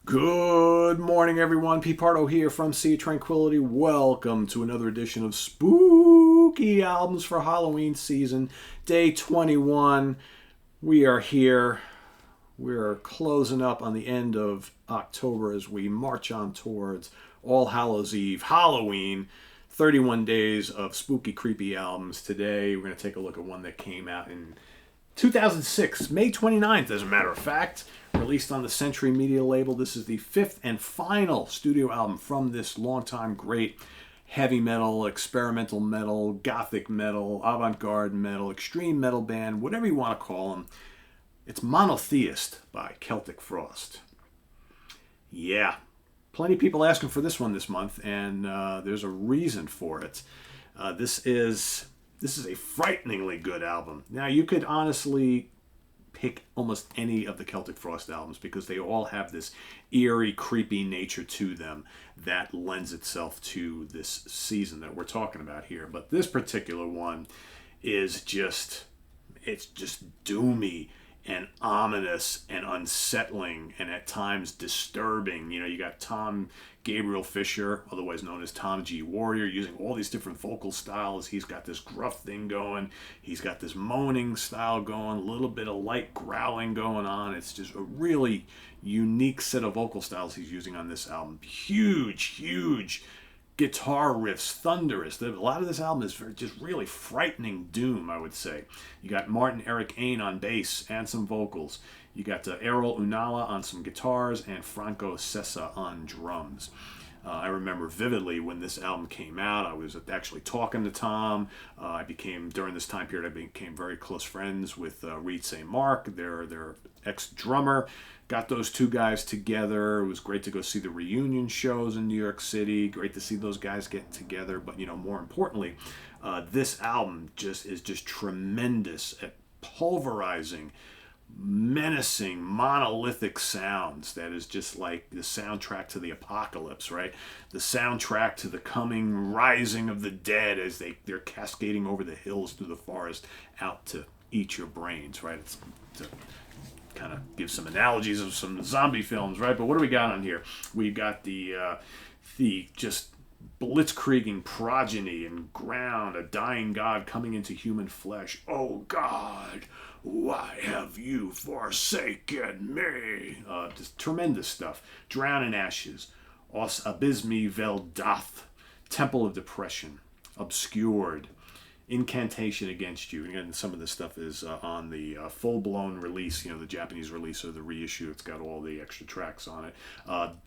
Good morning, everyone. Pete Pardo here from Sea of Tranquility. Welcome to another edition of Spooky Albums for Halloween season, day 21. We are here. We're closing up on the end of October as we march on towards All Hallows Eve, Halloween. 31 days of spooky, creepy albums. Today, we're going to take a look at one that came out in 2006, May 29th, as a matter of fact. Released on the Century Media label. This is the fifth and final studio album from this longtime great heavy metal, experimental metal, gothic metal, avant-garde metal, extreme metal band, whatever you want to call them. It's Monotheist by Celtic Frost. Yeah, plenty of people asking for this one this month, and there's a reason for it. This is a frighteningly good album. Now, you could honestly pick almost any of the Celtic Frost albums because they all have this eerie, creepy nature to them that lends itself to this season that we're talking about here. But this particular one is just doomy and ominous and unsettling and at times disturbing. You know, you got Tom Gabriel Fisher, otherwise known as Tom G. Warrior, using all these different vocal styles. He's got this gruff thing going. He's got this moaning style going, a little bit of light growling going on. It's just a really unique set of vocal styles he's using on this album. Huge guitar riffs, thunderous. A lot of this album is just really frightening doom, I would say. You got Martin Eric Ain on bass and some vocals. You got Errol Unala on some guitars and Franco Sessa on drums. I remember vividly when this album came out, I was actually talking to Tom. During this time period, I became very close friends with Reed St. Mark, their ex-drummer. Got those two guys together. It was great to go see the reunion shows in New York City. Great to see those guys get together. But, more importantly, this album is just tremendous at pulverizing, menacing, monolithic sounds that is just like the soundtrack to the apocalypse, right? The soundtrack to the coming rising of the dead as they're cascading over the hills through the forest out to eat your brains, right? It's to kind of give some analogies of some zombie films, right? But what do we got on here? We got the just blitzkrieging progeny and ground, a dying god coming into human flesh. Oh God, why have you forsaken me? Just tremendous stuff. Drown in Ashes, Os Abysmi Vel Dath, Temple of Depression, Obscured, Incantation Against You. Again, some of this stuff is on the full-blown release, the Japanese release or the reissue. It's got all the extra tracks on it.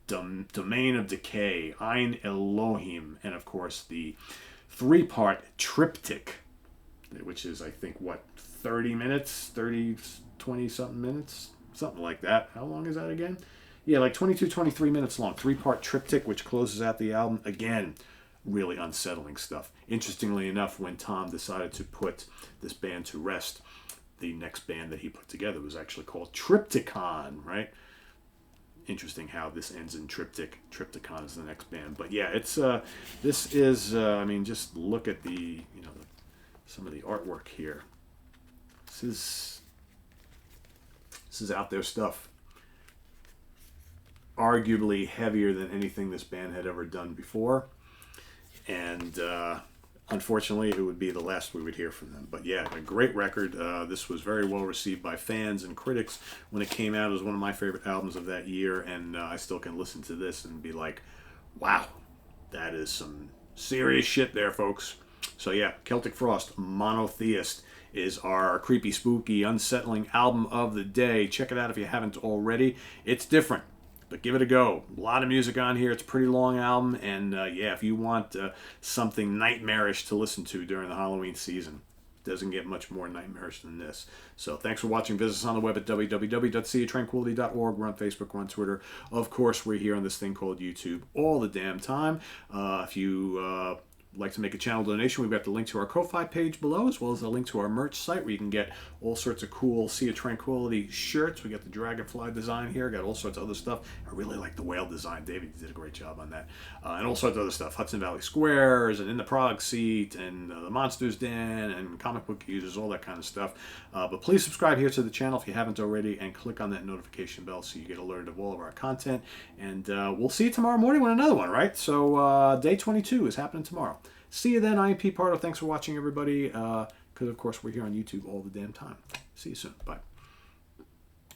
Domain of Decay, Ein Elohim, and of course the three-part triptych, which is, I think, 30 minutes, 20-something minutes? Something like that. How long is that again? Yeah, like 22, 23 minutes long. Three-part triptych, which closes out the album. Again, really unsettling stuff. Interestingly enough, when Tom decided to put this band to rest, the next band that he put together was actually called Triptychon, right? Interesting how this ends in triptych. Triptychon is the next band. But yeah, it's this is just look at the some of the artwork here. This is out there stuff. Arguably heavier than anything this band had ever done before. And unfortunately, it would be the last we would hear from them. But yeah, a great record. This was very well received by fans and critics when it came out. It was one of my favorite albums of that year, and I still can listen to this and be like, wow, that is some serious shit there, folks. So yeah, Celtic Frost, Monotheist, is our creepy, spooky, unsettling album of the day. Check it out if you haven't already. It's different, but give it a go. A lot of music on here. It's a pretty long album, and if you want something nightmarish to listen to during the Halloween season, it doesn't get much more nightmarish than this. So thanks for watching. Visit us on the web at www.seatranquility.org. We're on Facebook, we're on Twitter. Of course, we're here on this thing called YouTube all the damn time. If you like to make a channel donation, we've got the link to our Ko-Fi page below, as well as a link to our merch site where you can get all sorts of cool Sea of Tranquility shirts. We got the dragonfly design here, got all sorts of other stuff. I really like the whale design. David did a great job on that. And all sorts of other stuff. Hudson Valley Squares, and In the Prague Seat, and the Monsters Den, and comic book users, all that kind of stuff. But please subscribe here to the channel if you haven't already, and click on that notification bell so you get alerted of all of our content. And we'll see you tomorrow morning with another one, right? So day 22 is happening tomorrow. See you then. I am Pete Pardo. Thanks for watching, everybody. Because, of course, we're here on YouTube all the damn time. See you soon. Bye.